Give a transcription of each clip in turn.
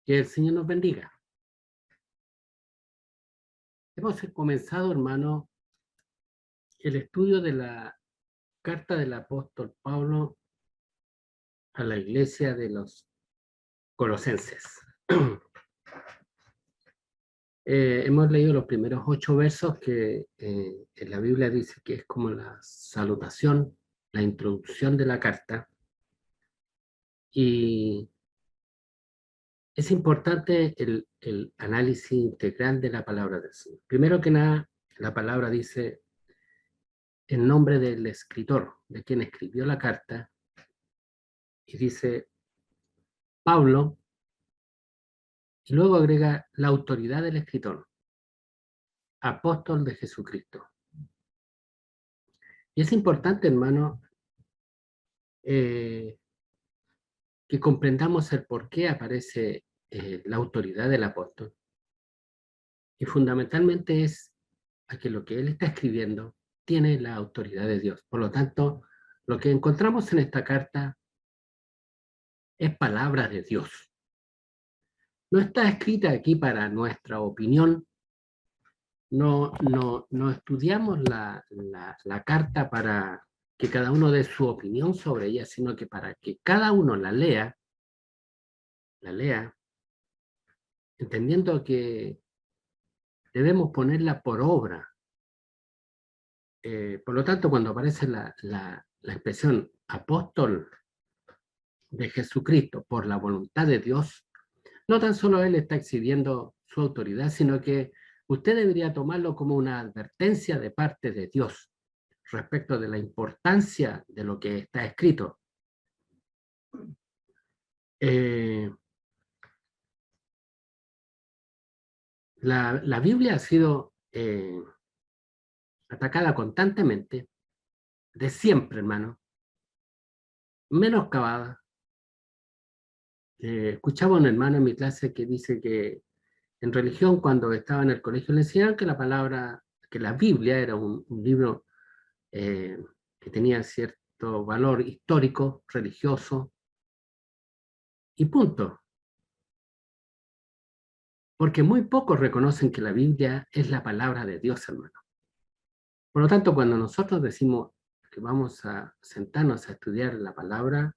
Que el Señor nos bendiga. Hemos comenzado, hermano, el estudio de la carta del apóstol Pablo a la iglesia de los colosenses. Hemos leído los primeros 8 versos que en la Biblia dice que es como la salutación, la introducción de la carta. Y es importante el análisis integral de la palabra del Señor. Primero que nada, la palabra dice el nombre del escritor, de quien escribió la carta, y dice Pablo, y luego agrega la autoridad del escritor, apóstol de Jesucristo. Y es importante, hermano, que comprendamos el por qué aparece la autoridad del apóstol. Y fundamentalmente es a que lo que él está escribiendo tiene la autoridad de Dios. Por lo tanto, lo que encontramos en esta carta es palabra de Dios. No está escrita aquí para nuestra opinión. No estudiamos la carta para que cada uno dé su opinión sobre ella, sino que para que cada uno la lea, entendiendo que debemos ponerla por obra. Por lo tanto, cuando aparece la expresión apóstol de Jesucristo por la voluntad de Dios, no tan solo él está exhibiendo su autoridad, sino que usted debería tomarlo como una advertencia de parte de Dios respecto de la importancia de lo que está escrito. La Biblia ha sido atacada constantemente, de siempre, hermano, menoscabada. Escuchaba a un hermano en mi clase que dice que en religión, cuando estaba en el colegio, le enseñaron que que la Biblia era un libro que tenía cierto valor histórico, religioso, y punto. Porque muy pocos reconocen que la Biblia es la palabra de Dios, hermano. Por lo tanto, cuando nosotros decimos que vamos a sentarnos a estudiar la palabra,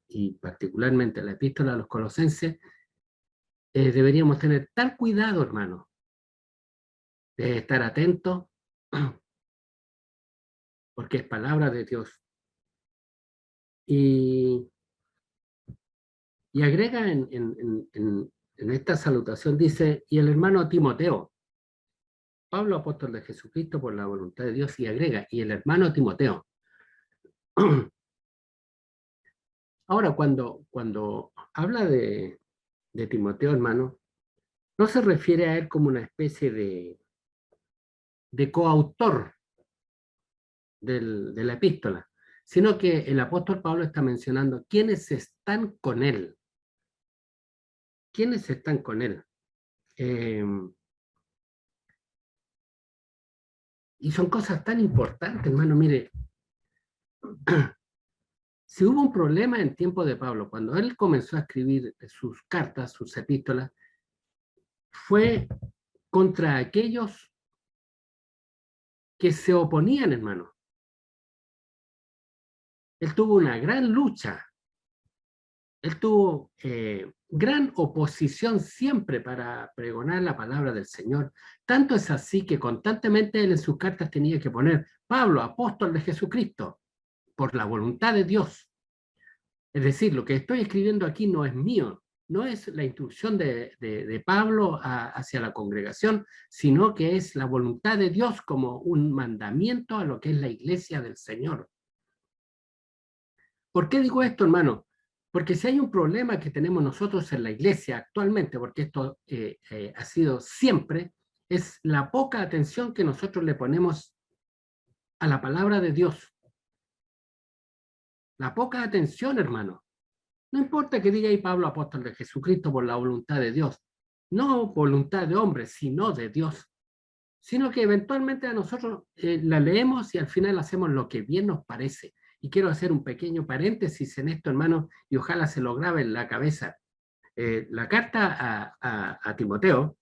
y particularmente la epístola a los colosenses, deberíamos tener tal cuidado, hermano, de estar atentos, porque es palabra de Dios. Y agrega en esta salutación, dice, y el hermano Timoteo, Pablo, apóstol de Jesucristo por la voluntad de Dios, y agrega, y el hermano Timoteo. Ahora, cuando habla de Timoteo, hermano, no se refiere a él como una especie de coautor de la epístola, sino que el apóstol Pablo está mencionando quiénes están con él. ¿Quiénes están con él? Y son cosas tan importantes, hermano. Mire, si hubo un problema en tiempo de Pablo, cuando él comenzó a escribir sus cartas, sus epístolas, fue contra aquellos que se oponían, hermano. Él tuvo una gran lucha. Él tuvo gran oposición siempre para pregonar la palabra del Señor. Tanto es así que constantemente él en sus cartas tenía que poner Pablo, apóstol de Jesucristo, por la voluntad de Dios. Es decir, lo que estoy escribiendo aquí no es mío, no es la instrucción de Pablo hacia la congregación, sino que es la voluntad de Dios como un mandamiento a lo que es la iglesia del Señor. ¿Por qué digo esto, hermano? Porque si hay un problema que tenemos nosotros en la iglesia actualmente, porque esto ha sido siempre, es la poca atención que nosotros le ponemos a la palabra de Dios. La poca atención, hermano. No importa que diga ahí Pablo, apóstol de Jesucristo, por la voluntad de Dios. No voluntad de hombre, sino de Dios. Sino que eventualmente a nosotros la leemos y al final hacemos lo que bien nos parece. Y quiero hacer un pequeño paréntesis en esto, hermano, y ojalá se lo grabe en la cabeza. La carta a Timoteo,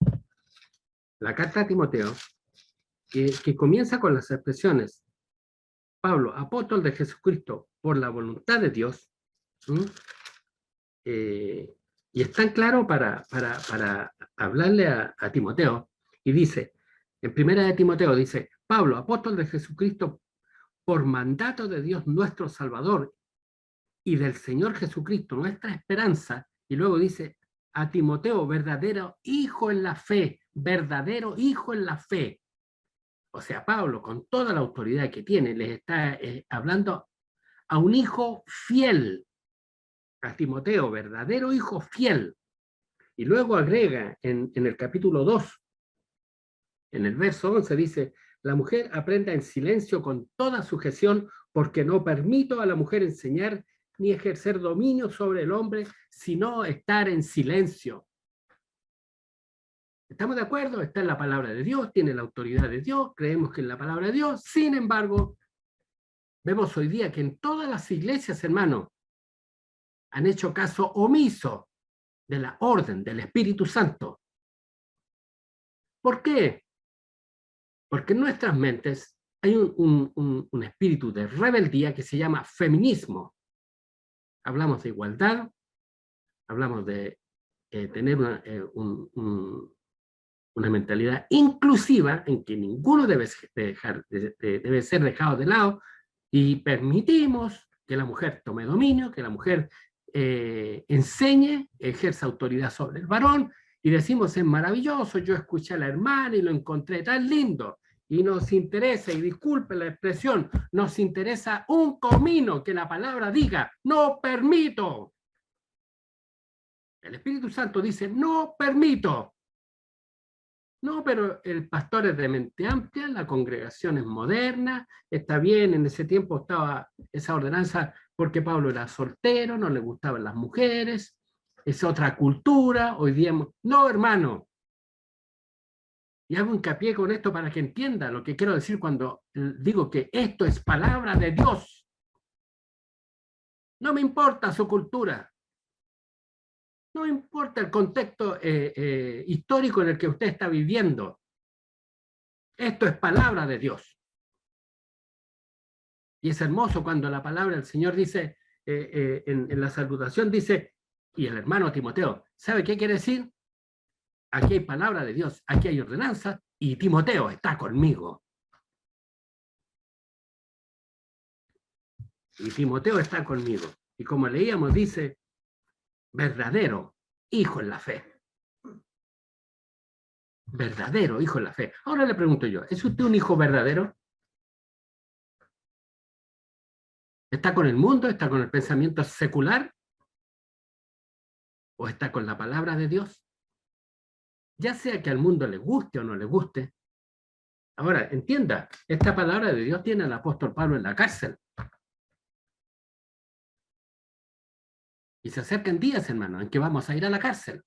la carta a Timoteo, que comienza con las expresiones Pablo, apóstol de Jesucristo, por la voluntad de Dios, y es tan claro para hablarle a Timoteo, y dice, en primera de Timoteo, dice, Pablo, apóstol de Jesucristo, por mandato de Dios nuestro Salvador y del Señor Jesucristo, nuestra esperanza, y luego dice, a Timoteo, verdadero hijo en la fe, verdadero hijo en la fe. O sea, Pablo, con toda la autoridad que tiene, les está hablando a un hijo fiel, a Timoteo, verdadero hijo fiel. Y luego agrega en el capítulo 2, en el verso 11, dice, la mujer aprenda en silencio con toda sujeción, porque no permito a la mujer enseñar ni ejercer dominio sobre el hombre, sino estar en silencio. ¿Estamos de acuerdo? Está en la palabra de Dios, tiene la autoridad de Dios, creemos que en la palabra de Dios. Sin embargo, vemos hoy día que en todas las iglesias, hermanos, han hecho caso omiso de la orden del Espíritu Santo. ¿Por qué? Porque en nuestras mentes hay un espíritu de rebeldía que se llama feminismo. Hablamos de igualdad, hablamos de tener una mentalidad inclusiva en que ninguno debe ser dejado de lado, y permitimos que la mujer tome dominio, que la mujer enseñe, ejerza autoridad sobre el varón, y decimos, es maravilloso, yo escuché a la hermana y lo encontré tan lindo, y nos interesa, y disculpe la expresión, nos interesa un comino que la palabra diga, no permito. El Espíritu Santo dice, no permito. No, pero el pastor es de mente amplia, la congregación es moderna, está bien, en ese tiempo estaba esa ordenanza porque Pablo era soltero, no le gustaban las mujeres, es otra cultura, hoy día... No, hermano. Y hago hincapié con esto para que entienda lo que quiero decir cuando digo que esto es palabra de Dios. No me importa su cultura. No importa el contexto histórico en el que usted está viviendo. Esto es palabra de Dios. Y es hermoso cuando la palabra del Señor dice, en la salutación dice, y el hermano Timoteo, ¿sabe qué quiere decir? Aquí hay palabra de Dios, aquí hay ordenanza, y Timoteo está conmigo. Y Timoteo está conmigo. Y como leíamos, dice, verdadero hijo en la fe. Verdadero hijo en la fe. Ahora le pregunto yo, ¿es usted un hijo verdadero? ¿Está con el mundo? ¿Está con el pensamiento secular? ¿O está con la palabra de Dios? Ya sea que al mundo le guste o no le guste. Ahora, entienda, esta palabra de Dios tiene al apóstol Pablo en la cárcel. Y se acercan días, hermano, en que vamos a ir a la cárcel.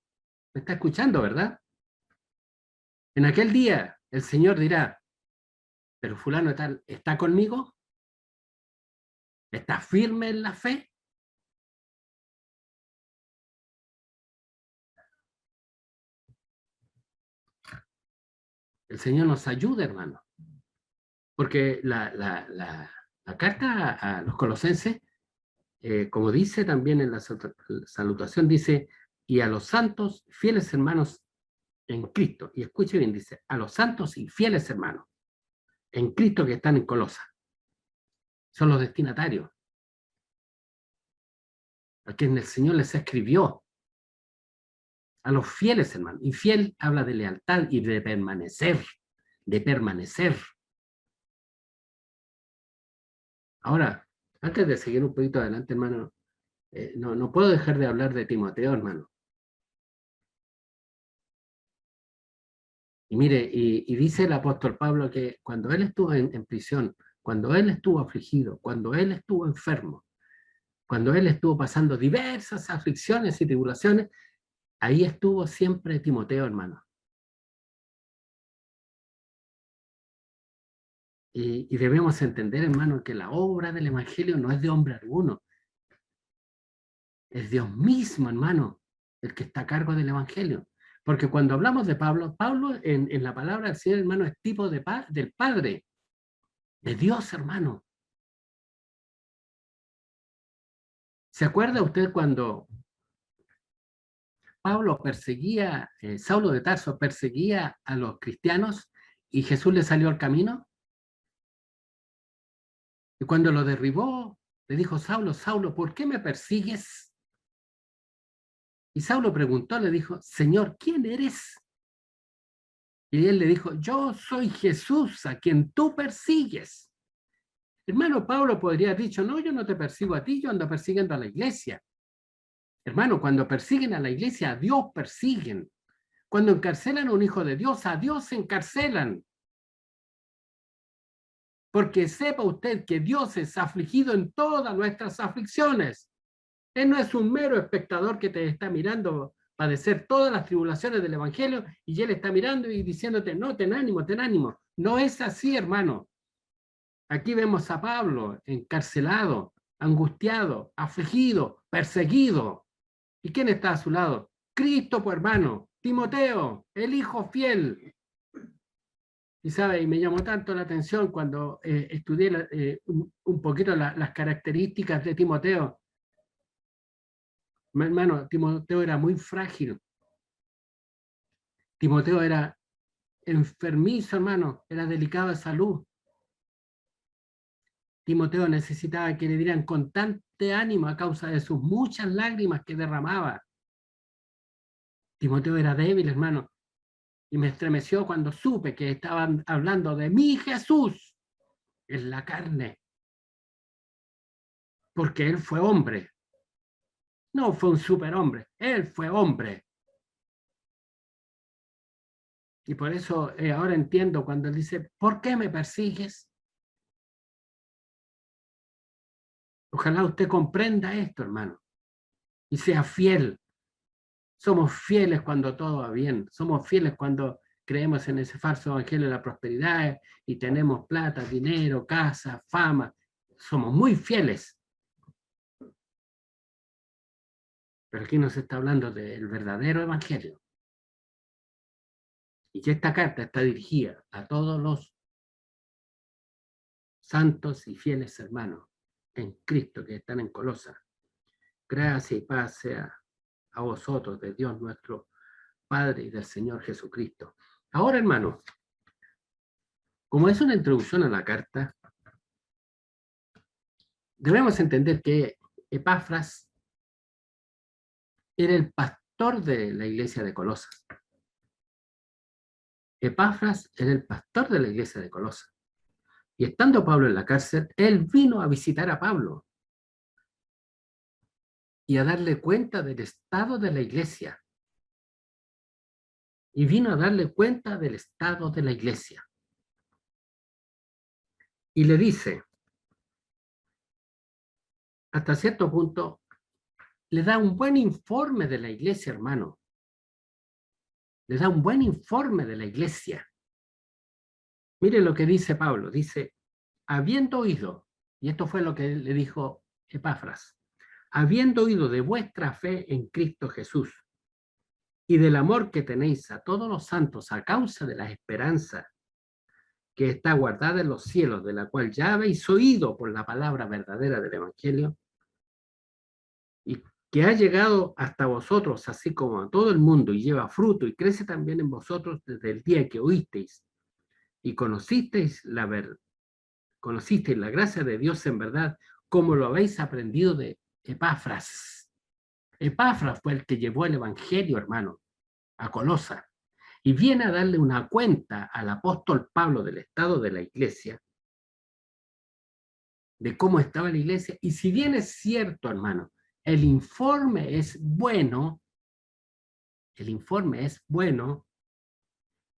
¿Me está escuchando, verdad? En aquel día el Señor dirá, pero fulano tal, ¿está conmigo? ¿Está firme en la fe? El Señor nos ayuda, hermano. Porque la carta a los colosenses, como dice también en la salutación, dice, y a los santos, fieles hermanos en Cristo. Y escuche bien, dice, a los santos y fieles hermanos en Cristo que están en Colosa. Son los destinatarios. A quien el Señor les escribió. A los fieles hermanos. Y fiel habla de lealtad y de permanecer. De permanecer. Ahora, antes de seguir un poquito adelante, hermano, no puedo dejar de hablar de Timoteo, hermano. Y mire, y dice el apóstol Pablo que cuando él estuvo en prisión, cuando él estuvo afligido, cuando él estuvo enfermo, cuando él estuvo pasando diversas aflicciones y tribulaciones, ahí estuvo siempre Timoteo, hermano. Y debemos entender, hermano, que la obra del Evangelio no es de hombre alguno, es Dios mismo, hermano. el que está a cargo del Evangelio. Porque cuando hablamos de Pablo, Pablo en la palabra del Señor, hermano, es tipo del Padre, de Dios, hermano. ¿Se acuerda usted cuando Pablo perseguía, Saulo de Tarso perseguía a los cristianos y Jesús le salió al camino? Y cuando lo derribó, le dijo: Saulo, Saulo, ¿por qué me persigues? Y Saulo preguntó, le dijo: Señor, ¿quién eres? Y él le dijo: yo soy Jesús a quien tú persigues. Hermano, Pablo podría haber dicho: no, yo no te persigo a ti, yo ando persiguiendo a la iglesia. Hermano, cuando persiguen a la iglesia, a Dios persiguen. Cuando encarcelan a un hijo de Dios, a Dios encarcelan. Porque sepa usted que Dios es afligido en todas nuestras aflicciones. Él no es un mero espectador que te está mirando padecer todas las tribulaciones del Evangelio y él está mirando y diciéndote: no, ten ánimo, ten ánimo. No es así, hermano. Aquí vemos a Pablo encarcelado, angustiado, afligido, perseguido. ¿Y quién está a su lado? Cristo, pues, hermano. Timoteo, el hijo fiel. Y sabe, y me llamó tanto la atención cuando estudié un poquito las características de Timoteo. Hermano, Timoteo era muy frágil. Timoteo era enfermizo, hermano, era delicado de salud. Timoteo necesitaba que le dieran constante ánimo a causa de sus muchas lágrimas que derramaba. Timoteo era débil, hermano, y me estremeció cuando supe que estaban hablando de mi Jesús en la carne, porque él fue hombre. No fue un superhombre, él fue hombre. Y por eso ahora entiendo cuando él dice: ¿por qué me persigues? Ojalá usted comprenda esto, hermano, y sea fiel. Somos fieles cuando todo va bien. Somos fieles cuando creemos en ese falso evangelio de la prosperidad y tenemos plata, dinero, casa, fama. Somos muy fieles. Pero aquí nos está hablando del verdadero evangelio. Y que esta carta está dirigida a todos los santos y fieles hermanos en Cristo que están en Colosa. Gracia y paz sea a vosotros, de Dios nuestro Padre y del Señor Jesucristo. Ahora, hermano, como es una introducción a la carta, debemos entender que Epafras era el pastor de la iglesia de Colosas. Epafras era el pastor de la iglesia de Colosas. Y estando Pablo en la cárcel, él vino a visitar a Pablo y a darle cuenta del estado de la iglesia. Y vino a darle cuenta del estado de la iglesia. Y le dice, hasta cierto punto, le da un buen informe de la iglesia, hermano. Le da un buen informe de la iglesia. Mire lo que dice Pablo. Dice: habiendo oído, y esto fue lo que le dijo Epafras, habiendo oído de vuestra fe en Cristo Jesús y del amor que tenéis a todos los santos a causa de la esperanza que está guardada en los cielos, de la cual ya habéis oído por la palabra verdadera del Evangelio, y que ha llegado hasta vosotros, así como a todo el mundo, y lleva fruto y crece también en vosotros desde el día que oísteis y conocisteis la gracia de Dios en verdad, como lo habéis aprendido de Epafras. Epafras fue el que llevó el Evangelio, hermano, a Colosa, y viene a darle una cuenta al apóstol Pablo del estado de la iglesia, de cómo estaba la iglesia. Y si bien es cierto, hermano, el informe es bueno,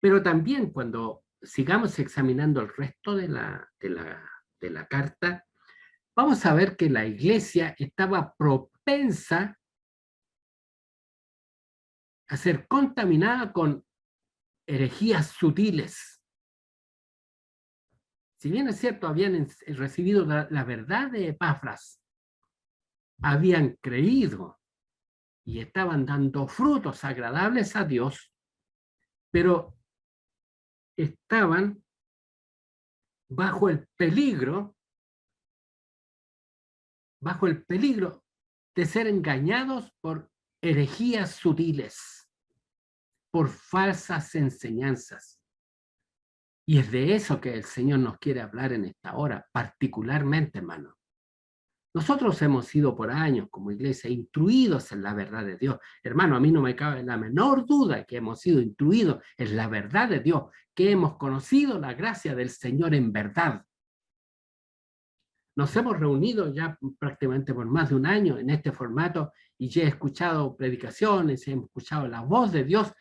pero también cuando sigamos examinando el resto de la carta, vamos a ver que la iglesia estaba propensa a ser contaminada con herejías sutiles. Si bien es cierto, habían recibido la verdad de Epafras, habían creído y estaban dando frutos agradables a Dios, pero estaban bajo el peligro de ser engañados por herejías sutiles, por falsas enseñanzas. Y es de eso que el Señor nos quiere hablar en esta hora, particularmente, hermano. Nosotros hemos sido por años como iglesia instruidos en la verdad de Dios. Hermano, a mí no me cabe la menor duda que hemos sido instruidos en la verdad de Dios, que hemos conocido la gracia del Señor en verdad. Nos hemos reunido ya prácticamente por más de un año en este formato y ya he escuchado predicaciones, he escuchado la voz de Dios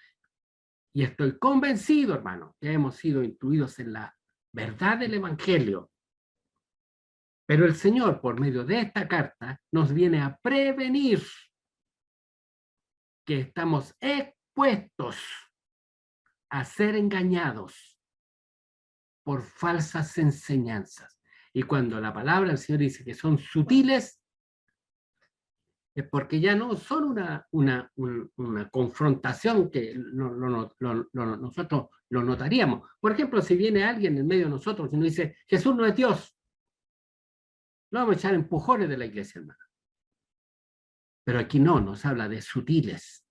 y estoy convencido, hermano, que hemos sido instruidos en la verdad del Evangelio. Pero el Señor, por medio de esta carta, nos viene a prevenir que estamos expuestos a ser engañados por falsas enseñanzas. Y cuando la palabra del Señor dice que son sutiles, es porque ya no son una confrontación que nosotros lo notaríamos. Por ejemplo, si viene alguien en medio de nosotros y nos dice, Jesús no es Dios, lo vamos a echar empujones de la iglesia, hermano. Pero aquí no, nos habla de sutiles,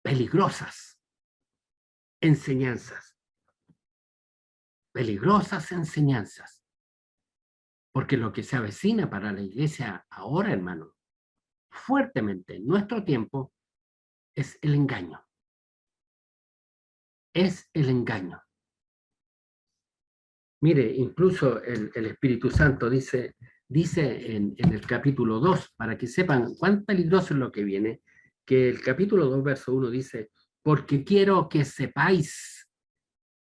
peligrosas enseñanzas. Peligrosas enseñanzas. Porque lo que se avecina para la iglesia ahora, hermano, fuertemente en nuestro tiempo, es el engaño. Es el engaño. Mire, incluso el Espíritu Santo dice en el capítulo 2, para que sepan cuán peligroso es lo que viene, que el capítulo 2, verso 1 dice, porque quiero que sepáis,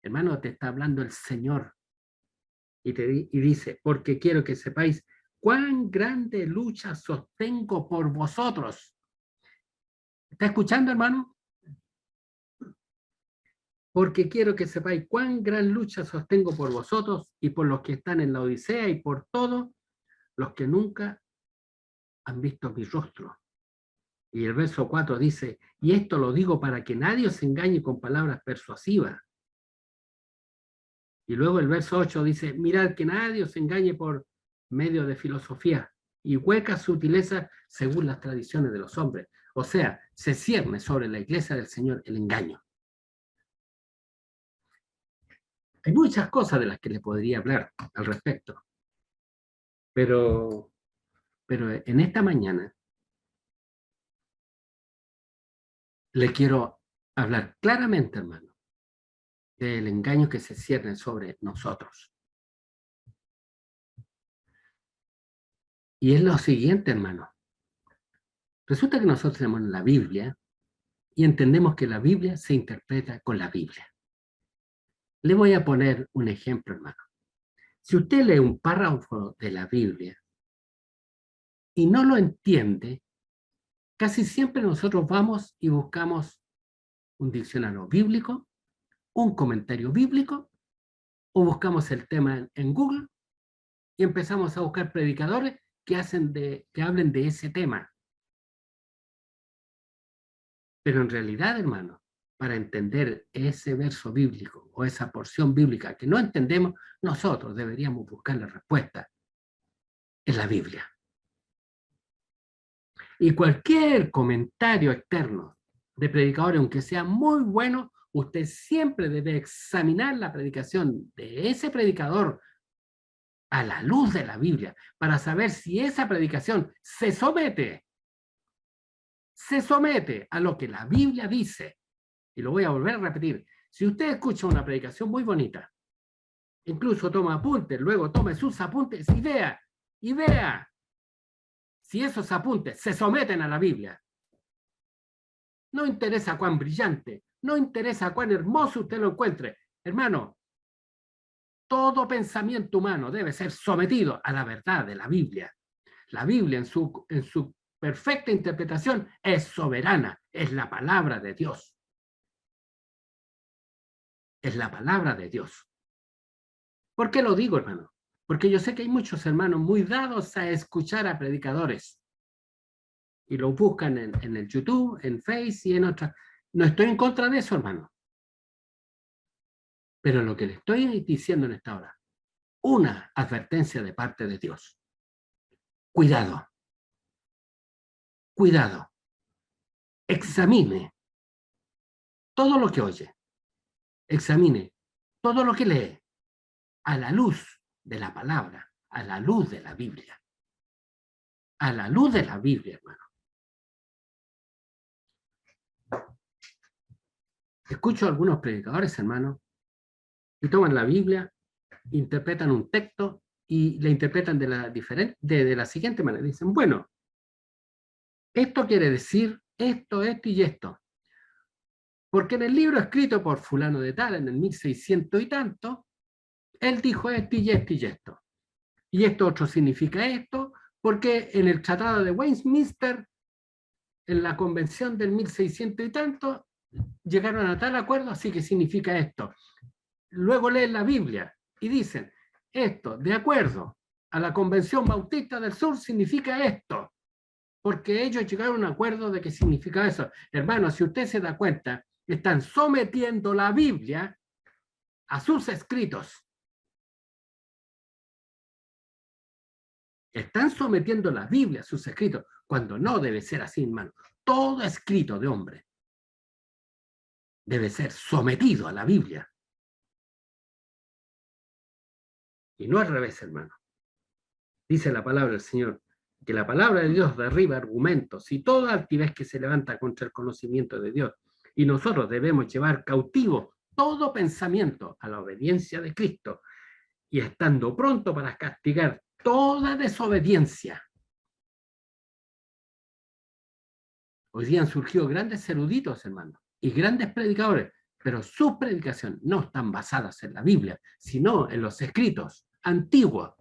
hermano, te está hablando el Señor, y dice, porque quiero que sepáis cuán grande lucha sostengo por vosotros. ¿Está escuchando, hermano? Porque quiero que sepáis cuán gran lucha sostengo por vosotros y por los que están en la Odisea y por todos los que nunca han visto mi rostro. Y el verso 4 dice, y esto lo digo para que nadie os engañe con palabras persuasivas. Y luego el verso 8 dice, mirad que nadie os engañe por medio de filosofía y huecas sutilezas según las tradiciones de los hombres. O sea, se cierne sobre la iglesia del Señor el engaño. Hay muchas cosas de las que le podría hablar al respecto, pero en esta mañana le quiero hablar claramente, hermano, del engaño que se cierne sobre nosotros. Y es lo siguiente, hermano. Resulta que nosotros tenemos la Biblia y entendemos que la Biblia se interpreta con la Biblia. Le voy a poner un ejemplo, hermano. Si usted lee un párrafo de la Biblia y no lo entiende, casi siempre nosotros vamos y buscamos un diccionario bíblico, un comentario bíblico, o buscamos el tema en Google y empezamos a buscar predicadores que hablen de ese tema. Pero en realidad, hermano, para entender ese verso bíblico o esa porción bíblica que no entendemos, nosotros deberíamos buscar la respuesta en la Biblia. Y cualquier comentario externo de predicadores, aunque sea muy bueno, usted siempre debe examinar la predicación de ese predicador a la luz de la Biblia para saber si esa predicación se somete a lo que la Biblia dice. Y lo voy a volver a repetir. Si usted escucha una predicación muy bonita, incluso toma apuntes, luego tome sus apuntes y vea si esos apuntes se someten a la Biblia. No interesa cuán brillante, no interesa cuán hermoso usted lo encuentre. Hermano, todo pensamiento humano debe ser sometido a la verdad de la Biblia. La Biblia en su perfecta interpretación es soberana, es la palabra de Dios. Es la palabra de Dios. ¿Por qué lo digo, hermano? Porque yo sé que hay muchos hermanos muy dados a escuchar a predicadores. y lo buscan en el YouTube, en Face y en otras. No estoy en contra de eso, hermano. Pero lo que le estoy diciendo en esta hora, una advertencia de parte de Dios. Cuidado. Cuidado. Examine todo lo que oye. Examine todo lo que lee a la luz de la palabra, a la luz de la Biblia. A la luz de la Biblia, hermano. Escucho a algunos predicadores, hermano, y toman la Biblia, interpretan un texto y la interpretan de la siguiente manera. Dicen, bueno, esto quiere decir esto, esto y esto. Porque en el libro escrito por fulano de tal, en el 1600 y tanto, él dijo esto y esto y esto. Y esto otro significa esto, porque en el Tratado de Westminster, en la convención del 1600 y tanto, llegaron a tal acuerdo, así que significa esto. Luego leen la Biblia y dicen, esto, de acuerdo a la Convención Bautista del Sur, significa esto, porque ellos llegaron a un acuerdo de que significa eso. Hermano, si usted se da cuenta, están sometiendo la Biblia a sus escritos. Están sometiendo la Biblia a sus escritos, cuando no debe ser así, hermano. Todo escrito de hombre debe ser sometido a la Biblia. Y no al revés, hermano. Dice la palabra del Señor, que la palabra de Dios derriba argumentos y toda altivez que se levanta contra el conocimiento de Dios. Y nosotros debemos llevar cautivo todo pensamiento a la obediencia de Cristo y estando pronto para castigar toda desobediencia. Hoy día han surgido grandes eruditos, hermano, y grandes predicadores, pero sus predicaciones no están basadas en la Biblia, sino en los escritos antiguos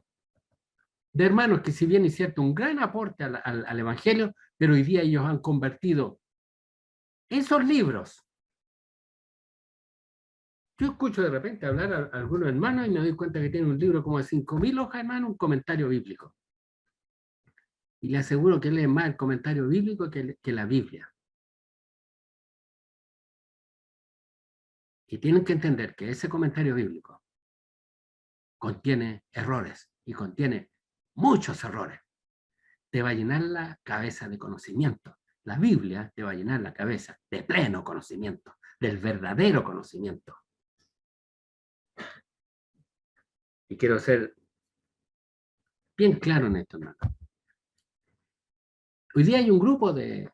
de hermanos que si bien es cierto un gran aporte al Evangelio, pero hoy día ellos han convertido esos libros. Yo escucho de repente hablar a algunos hermanos y me doy cuenta que tienen un libro como de 5.000 hojas, hermano, un comentario bíblico. Y le aseguro que leen más el comentario bíblico que la Biblia. Y tienen que entender que ese comentario bíblico contiene errores y contiene muchos errores. Te va a llenar la cabeza de conocimiento. La Biblia te va a llenar la cabeza de pleno conocimiento, del verdadero conocimiento. Y quiero ser bien claro en esto, hermano. Hoy día hay un grupo se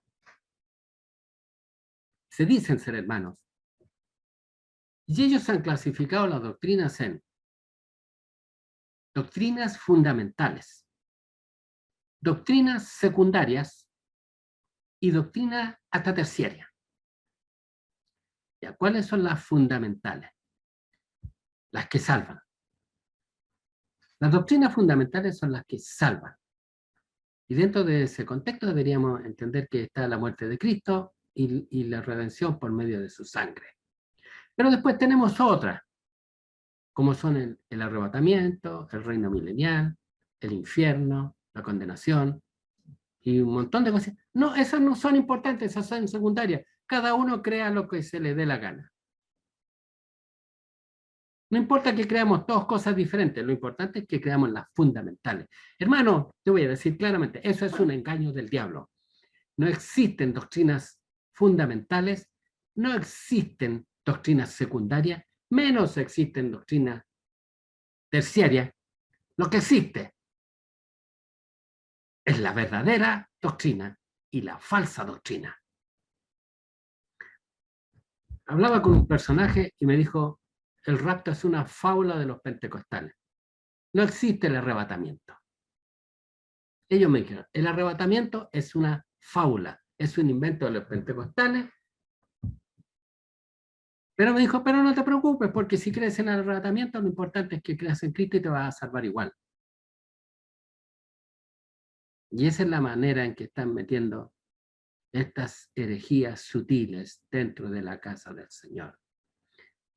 dicen ser hermanos, y ellos han clasificado las doctrinas en doctrinas fundamentales, doctrinas secundarias y doctrinas hasta terciarias. ¿Ya? ¿Cuáles son las fundamentales? Las que salvan. Las doctrinas fundamentales son las que salvan. Y dentro de ese contexto deberíamos entender que está la muerte de Cristo y la redención por medio de su sangre. Pero después tenemos otras, como son el arrebatamiento, el reino milenial, el infierno, la condenación y un montón de cosas. No, esas no son importantes, esas son secundarias. Cada uno crea lo que se le dé la gana. No importa que creamos todas cosas diferentes, lo importante es que creamos las fundamentales. Hermano, te voy a decir claramente, eso es un engaño del diablo. No existen doctrinas fundamentales, no existen doctrinas secundarias, menos existen doctrinas terciarias. Lo que existe es la verdadera doctrina y la falsa doctrina. Hablaba con un personaje y me dijo, el rapto es una fábula de los pentecostales. No existe el arrebatamiento. Ellos me dijeron, el arrebatamiento es una fábula, es un invento de los pentecostales. Pero me dijo, pero no te preocupes, porque si crees en el arrebatamiento, lo importante es que creas en Cristo y te vas a salvar igual. Y esa es la manera en que están metiendo estas herejías sutiles dentro de la casa del Señor.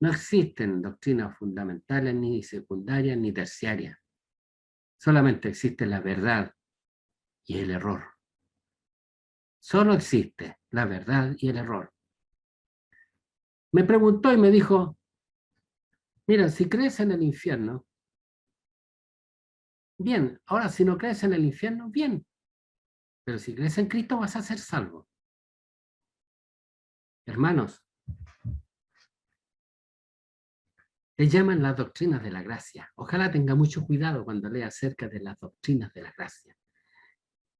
No existen doctrinas fundamentales, ni secundarias, ni terciarias. Solamente existe la verdad y el error. Solo existe la verdad y el error. Me preguntó y me dijo, mira, si crees en el infierno, bien. Ahora, si no crees en el infierno, bien. Pero si crees en Cristo, vas a ser salvo. Hermanos, le llaman las doctrinas de la gracia. Ojalá tenga mucho cuidado cuando lea acerca de las doctrinas de la gracia.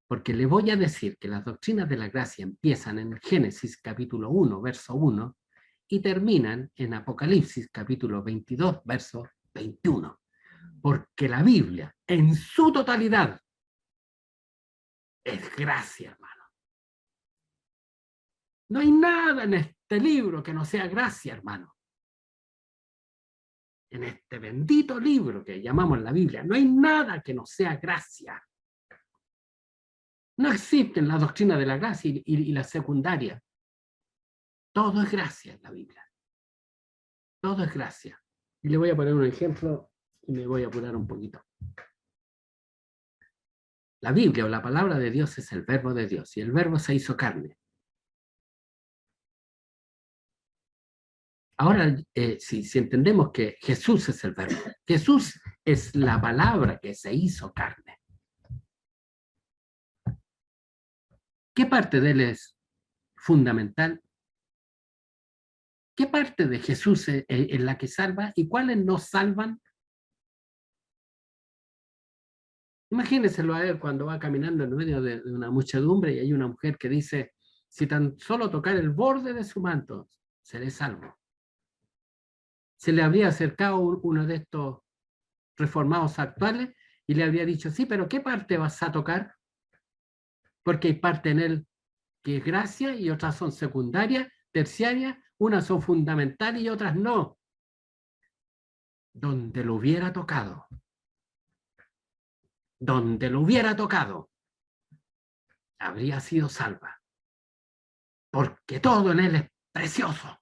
Porque le voy a decir que las doctrinas de la gracia empiezan en Génesis capítulo 1, verso 1, y terminan en Apocalipsis capítulo 22, verso 21. Porque la Biblia, en su totalidad, es gracia, hermano. No hay nada en este libro que no sea gracia, hermano. En este bendito libro que llamamos la Biblia, no hay nada que no sea gracia. No existen las doctrinas de la gracia y la secundaria. Todo es gracia en la Biblia. Todo es gracia. Y le voy a poner un ejemplo y me voy a apurar un poquito. La Biblia o la palabra de Dios es el verbo de Dios y el verbo se hizo carne. Ahora, si entendemos que Jesús es el verbo, Jesús es la palabra que se hizo carne. ¿Qué parte de él es fundamental? ¿Qué parte de Jesús es la que salva y cuáles no salvan? Imagínenselo a él cuando va caminando en medio de una muchedumbre y hay una mujer que dice, si tan solo tocar el borde de su manto, seré salvo. Se le habría acercado uno de estos reformados actuales y le habría dicho, sí, pero ¿qué parte vas a tocar? Porque hay parte en él que es gracia y otras son secundarias, terciarias, unas son fundamentales y otras no. Donde lo hubiera tocado, habría sido salva. Porque todo en él es precioso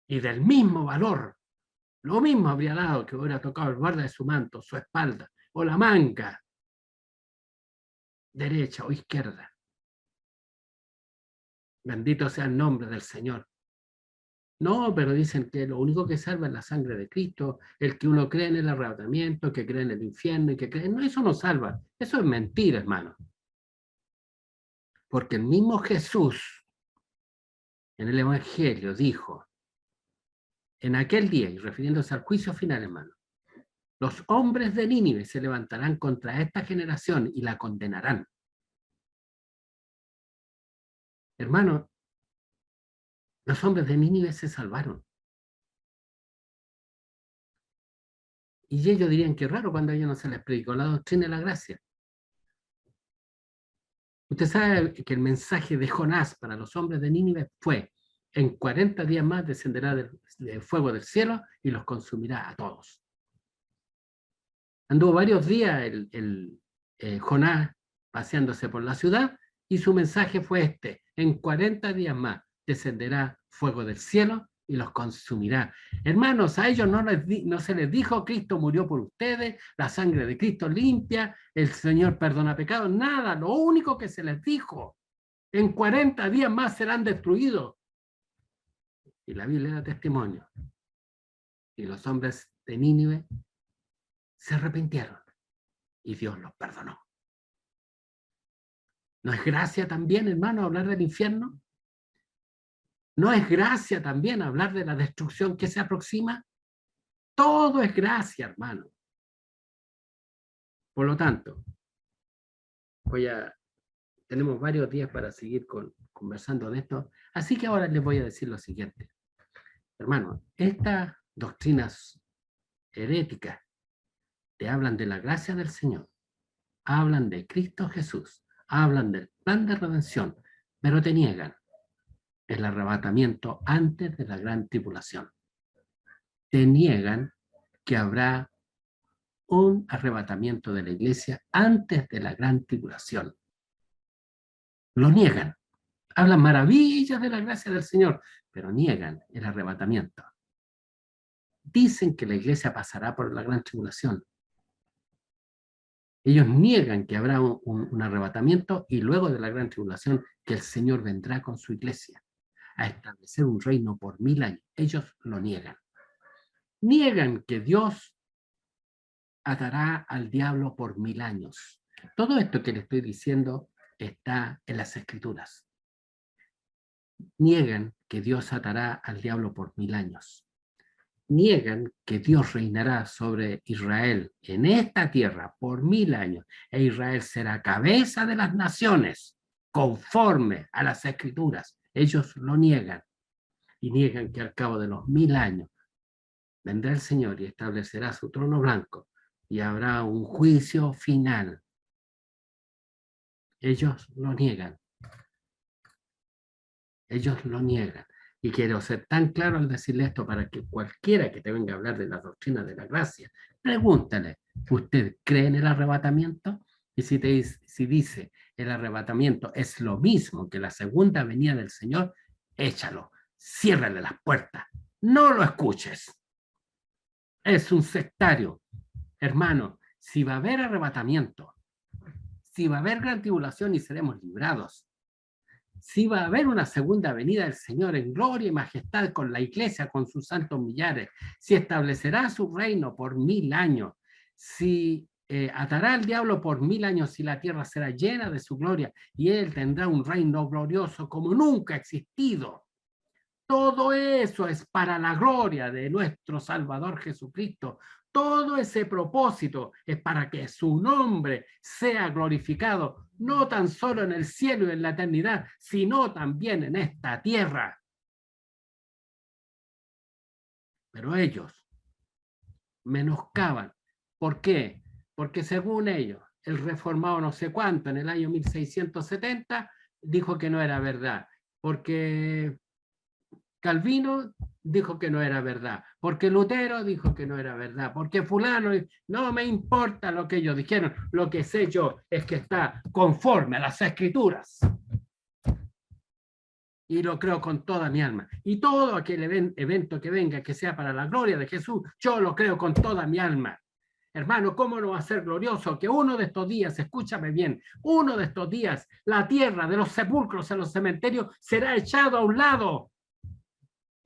y del mismo valor. Lo mismo habría dado que hubiera tocado el borde de su manto, su espalda o la manga, derecha o izquierda. Bendito sea el nombre del Señor. No, pero dicen que lo único que salva es la sangre de Cristo, el que uno cree en el arrebatamiento, que cree en el infierno y que cree... No, eso no salva. Eso es mentira, hermano. Porque el mismo Jesús en el Evangelio dijo, en aquel día, y refiriéndose al juicio final, hermano, los hombres de Nínive se levantarán contra esta generación y la condenarán. Hermano, los hombres de Nínive se salvaron. Y ellos dirían que raro cuando a ellos no se les predicó la doctrina de la gracia. Usted sabe que el mensaje de Jonás para los hombres de Nínive fue, en 40 días más descenderá del fuego del cielo y los consumirá a todos. Anduvo varios días Jonás paseándose por la ciudad y su mensaje fue este, en 40 días más descenderá fuego del cielo y los consumirá. Hermanos, a ellos no se les dijo, Cristo murió por ustedes, la sangre de Cristo limpia, el Señor perdona pecados, nada, lo único que se les dijo, en 40 días más serán destruidos. Y la Biblia da testimonio. Y los hombres de Nínive se arrepintieron y Dios los perdonó. ¿No es gracia también, hermano, hablar del infierno? ¿No es gracia también hablar de la destrucción que se aproxima? Todo es gracia, hermano. Por lo tanto, tenemos varios días para seguir conversando de esto, así que ahora les voy a decir lo siguiente. Hermano, estas doctrinas heréticas te hablan de la gracia del Señor, hablan de Cristo Jesús, hablan del plan de redención, pero te niegan el arrebatamiento antes de la gran tribulación. Te niegan que habrá un arrebatamiento de la iglesia antes de la gran tribulación. Lo niegan. Hablan maravillas de la gracia del Señor, pero niegan el arrebatamiento. Dicen que la iglesia pasará por la gran tribulación, Ellos niegan que habrá un arrebatamiento y luego de la gran tribulación que el Señor vendrá con su iglesia a establecer un reino por 1000 años. Ellos lo niegan. Niegan que Dios atará al diablo por 1000 años. Todo esto que le estoy diciendo está en las Escrituras. Niegan que Dios atará al diablo por 1000 años. Niegan que Dios reinará sobre Israel en esta tierra por 1000 años, e Israel será cabeza de las naciones, conforme a las Escrituras. Ellos lo niegan, y niegan que al cabo de los 1000 años vendrá el Señor y establecerá su trono blanco, y habrá un juicio final. Ellos lo niegan. Ellos lo niegan. Y quiero ser tan claro al decirle esto para que cualquiera que te venga a hablar de la doctrina de la gracia, pregúntale, ¿usted cree en el arrebatamiento? Y si dice el arrebatamiento es lo mismo que la segunda venida del Señor, échalo, ciérrale las puertas, no lo escuches. Es un sectario. Hermano, si va a haber arrebatamiento, si va a haber gran tribulación y seremos librados, si va a haber una segunda venida del Señor en gloria y majestad con la iglesia, con sus santos millares, si establecerá su reino por 1000 años, si atará al diablo por 1000 años y la tierra será llena de su gloria y él tendrá un reino glorioso como nunca ha existido. Todo eso es para la gloria de nuestro Salvador Jesucristo. Todo ese propósito es para que su nombre sea glorificado, no tan solo en el cielo y en la eternidad, sino también en esta tierra. Pero ellos menoscaban. ¿Por qué? Porque según ellos, el reformado no sé cuánto, en el año 1670, dijo que no era verdad. Porque Calvino dijo que no era verdad, porque Lutero dijo que no era verdad, porque fulano, no me importa lo que ellos dijeron, lo que sé yo es que está conforme a las Escrituras. Y lo creo con toda mi alma. Y todo aquel evento que venga, que sea para la gloria de Jesús, yo lo creo con toda mi alma. Hermano, ¿cómo no va a ser glorioso que uno de estos días, escúchame bien, uno de estos días, la tierra de los sepulcros en los cementerios será echado a un lado?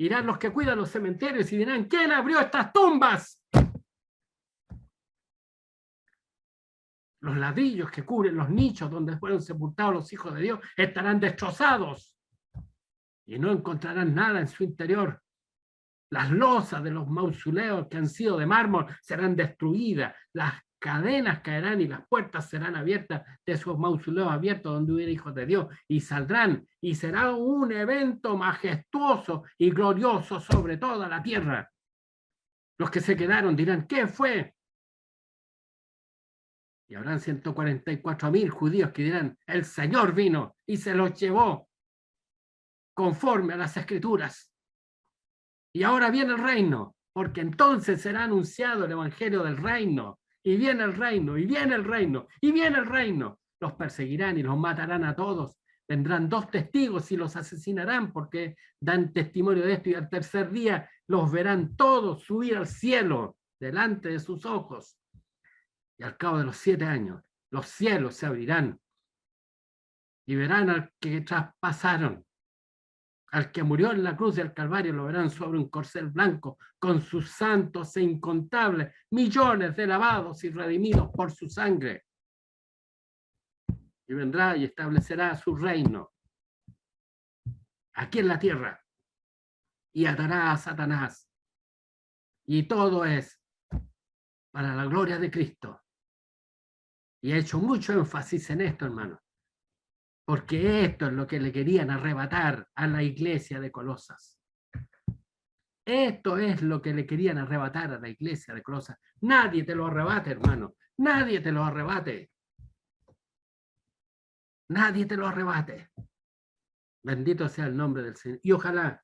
Irán los que cuidan los cementerios y dirán, ¿quién abrió estas tumbas? Los ladrillos que cubren los nichos donde fueron sepultados los hijos de Dios estarán destrozados y no encontrarán nada en su interior. Las losas de los mausoleos que han sido de mármol serán destruidas, las cadenas caerán y las puertas serán abiertas de esos mausoleos abiertos donde hubiera hijos de Dios y saldrán y será un evento majestuoso y glorioso sobre toda la tierra. Los que se quedaron dirán, ¿qué fue? Y habrán 144.000 judíos que dirán, el Señor vino y se los llevó conforme a las Escrituras. Y ahora viene el reino, porque entonces será anunciado el evangelio del reino. Y viene el reino, y viene el reino, y viene el reino. Los perseguirán y los matarán a todos. Vendrán 2 testigos y los asesinarán porque dan testimonio de esto y al tercer día los verán todos subir al cielo delante de sus ojos. Y al cabo de los 7 años, los cielos se abrirán y verán al que traspasaron. Al que murió en la cruz del Calvario lo verán sobre un corcel blanco con sus santos e incontables millones de lavados y redimidos por su sangre. Y vendrá y establecerá su reino aquí en la tierra y atará a Satanás. Y todo es para la gloria de Cristo. Y he hecho mucho énfasis en esto, hermano, porque esto es lo que le querían arrebatar a la iglesia de Colosas. Esto es lo que le querían arrebatar a la iglesia de Colosas. Nadie te lo arrebate, hermano. Nadie te lo arrebate. Nadie te lo arrebate. Bendito sea el nombre del Señor. Y ojalá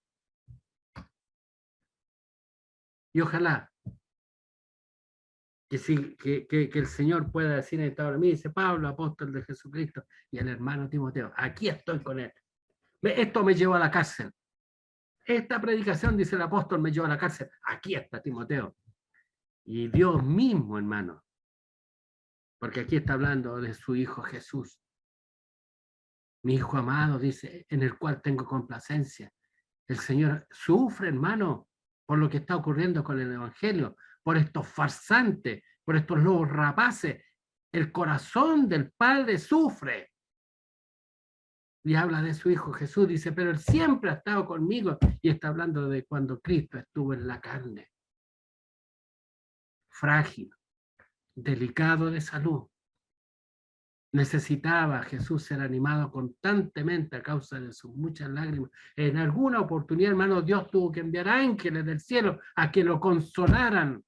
que el Señor pueda decir en esta hora, mí dice Pablo, apóstol de Jesucristo, y el hermano Timoteo, aquí estoy con él. Esto me llevó a la cárcel. Esta predicación, dice el apóstol, me llevó a la cárcel. Aquí está Timoteo. Y Dios mismo, hermano, Porque aquí está hablando de su Hijo Jesús. Mi Hijo amado, dice, en el cual tengo complacencia. El Señor sufre, hermano, por lo que está ocurriendo con el Evangelio, por estos farsantes, por estos lobos rapaces. El corazón del Padre sufre. Y habla de su Hijo Jesús, dice, pero Él siempre ha estado conmigo. Y está hablando de cuando Cristo estuvo en la carne. Frágil, delicado de salud. Necesitaba Jesús ser animado constantemente a causa de sus muchas lágrimas. En alguna oportunidad, hermano, Dios tuvo que enviar ángeles del cielo a que lo consolaran.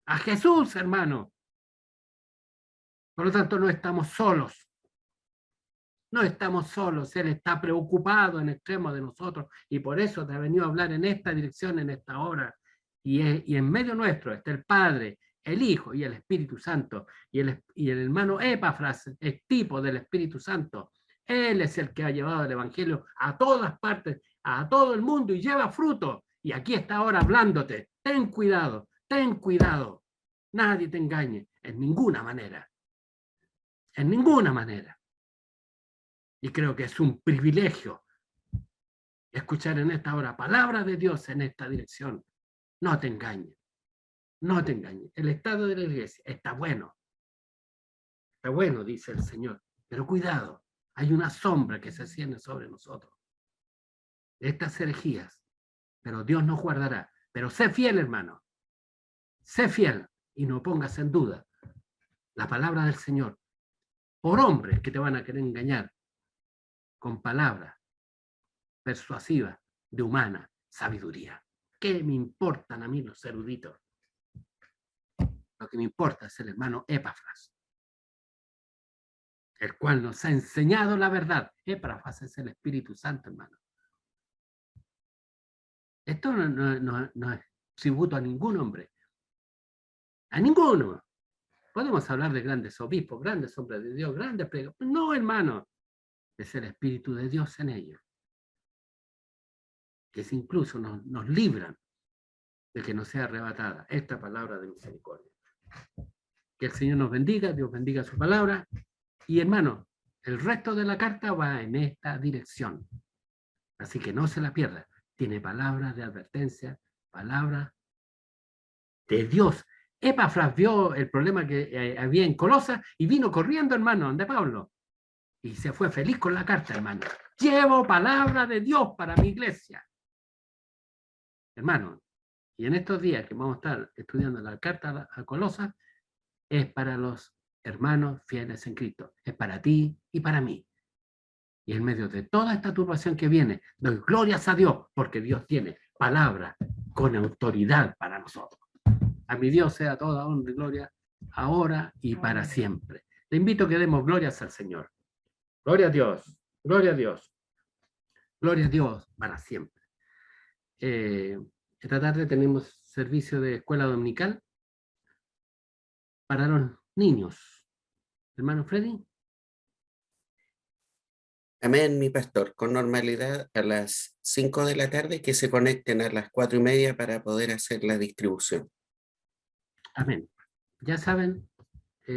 A Jesús, hermano. Por lo tanto, no estamos solos. No estamos solos. Él está preocupado en extremo de nosotros y por eso te ha venido a hablar en esta dirección, en esta hora. Y en medio nuestro está el Padre, el Hijo y el Espíritu Santo. Y el hermano Epafras es tipo del Espíritu Santo. Él es el que ha llevado el Evangelio a todas partes, a todo el mundo y lleva fruto. Y aquí está ahora hablándote. Ten cuidado, ten cuidado. Nadie te engañe, en ninguna manera. En ninguna manera. Y creo que es un privilegio escuchar en esta hora palabra de Dios en esta dirección. No te engañes. No te engañes. El estado de la iglesia está bueno. Está bueno, dice el Señor. Pero cuidado, hay una sombra que se cierne sobre nosotros. Estas herejías. Pero Dios nos guardará. Pero sé fiel, hermano. Sé fiel y no pongas en duda la palabra del Señor. Por hombres que te van a querer engañar con palabras persuasivas de humana sabiduría. ¿Qué me importan a mí los eruditos? Lo que me importa es el hermano Epafras, el cual nos ha enseñado la verdad. Epafras es el Espíritu Santo, hermano. Esto no es tributo a ningún hombre. A ninguno. Podemos hablar de grandes obispos, grandes hombres de Dios, grandes predicadores. No, hermano. Es el Espíritu de Dios en ellos. Que incluso nos libran de que no sea arrebatada esta palabra de misericordia. Que el Señor nos bendiga, Dios bendiga su palabra. Y hermano, el resto de la carta va en esta dirección. Así que no se la pierda. Tiene palabras de advertencia, palabras de Dios. Epafras vio el problema que había en Colosas y vino corriendo, hermano, de Pablo. Y se fue feliz con la carta, hermano. Llevo palabra de Dios para mi iglesia. Hermano, y en estos días que vamos a estar estudiando la carta a Colosas, es para los hermanos fieles en Cristo. Es para ti y para mí. Y en medio de toda esta turbación que viene, doy glorias a Dios, porque Dios tiene palabra con autoridad para nosotros. A mi Dios sea toda honra y gloria, ahora y para siempre. Te invito a que demos glorias al Señor. Gloria a Dios, gloria a Dios, gloria a Dios para siempre. Esta tarde tenemos servicio de escuela dominical para los niños. Hermano Freddy. Amén, mi pastor, con normalidad a las 5 de la tarde, que se conecten a las 4:30 para poder hacer la distribución. Amén. Ya saben,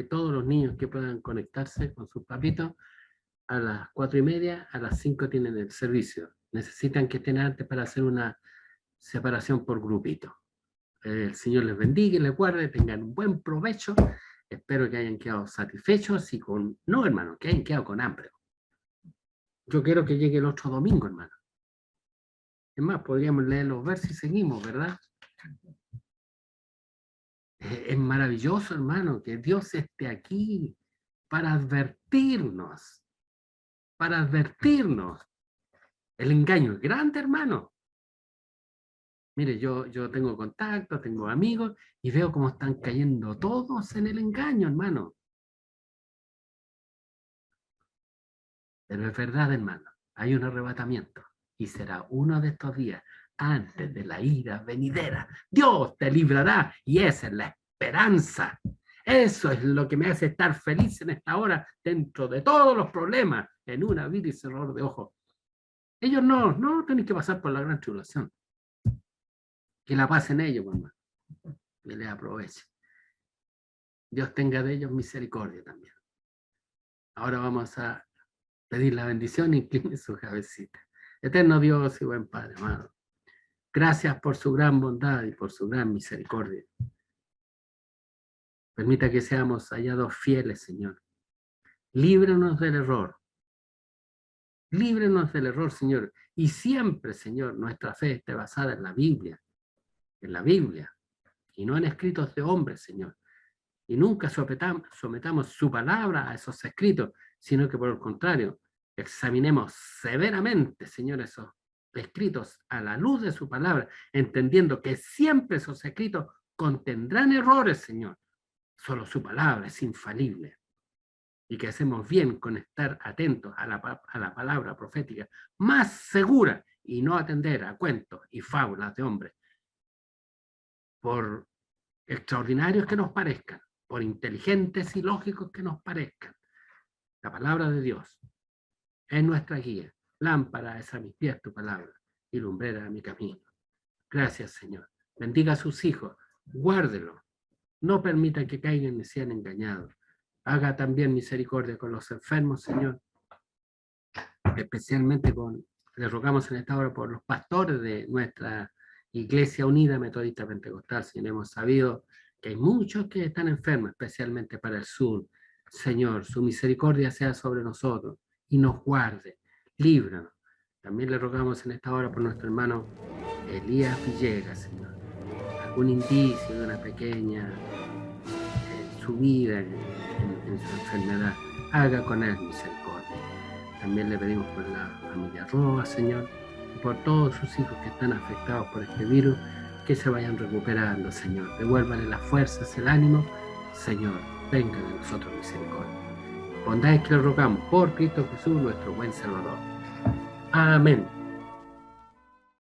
todos los niños que puedan conectarse con sus papitos, a las 4:30, a las 5 tienen el servicio. Necesitan que estén antes para hacer una separación por grupito. El Señor les bendiga y les guarde, tengan un buen provecho. Espero que hayan quedado satisfechos y no, hermano, que hayan quedado con hambre. Yo quiero que llegue el otro domingo, hermano. Es más, podríamos leer los versos y seguimos, ¿verdad? Es maravilloso, hermano, que Dios esté aquí para advertirnos. Para advertirnos. El engaño es grande, hermano. Mire, yo tengo contacto, tengo amigos y veo cómo están cayendo todos en el engaño, hermano. Pero es verdad, hermano, hay un arrebatamiento y será uno de estos días antes de la ira venidera. Dios te librará y esa es la esperanza. Eso es lo que me hace estar feliz en esta hora dentro de todos los problemas en una vida y cerrar de ojos. Ellos no tienen que pasar por la gran tribulación. Que la pasen ellos, hermano. Que les aproveche. Dios tenga de ellos misericordia también. Ahora vamos a pedir la bendición, incline su cabecita. Eterno Dios y buen Padre, amado. Gracias por su gran bondad y por su gran misericordia. Permita que seamos hallados fieles, Señor. Líbranos del error. Líbranos del error, Señor. Y siempre, Señor, nuestra fe esté basada en la Biblia, y no en escritos de hombres, Señor. Y nunca sometamos su palabra a esos escritos, sino que por el contrario, examinemos severamente, Señor, esos escritos a la luz de su palabra, entendiendo que siempre esos escritos contendrán errores, Señor. Solo su palabra es infalible. Y que hacemos bien con estar atentos a la palabra profética más segura y no atender a cuentos y fábulas de hombres, por extraordinarios que nos parezcan, por inteligentes y lógicos que nos parezcan. La palabra de Dios es nuestra guía. Lámpara es a mis pies tu palabra y lumbrera a mi camino. Gracias, Señor. Bendiga a sus hijos. Guárdelo. No permita que caigan y sean engañados. Haga también misericordia con los enfermos, Señor. Especialmente le rogamos en esta hora por los pastores de nuestra Iglesia Unida Metodista Pentecostal. Señor, hemos sabido que hay muchos que están enfermos, especialmente para el sur. Señor, su misericordia sea sobre nosotros y nos guarde, líbranos. También le rogamos en esta hora por nuestro hermano Elías Villegas, Señor. Algún indicio de una pequeña subida en su enfermedad, haga con él misericordia. También le pedimos por la familia Roa, Señor, y por todos sus hijos que están afectados por este virus, que se vayan recuperando, Señor. Devuélvale las fuerzas, el ánimo, Señor, venga de nosotros misericordia. Bondades que le rogamos por Cristo Jesús, nuestro buen Salvador. Amén.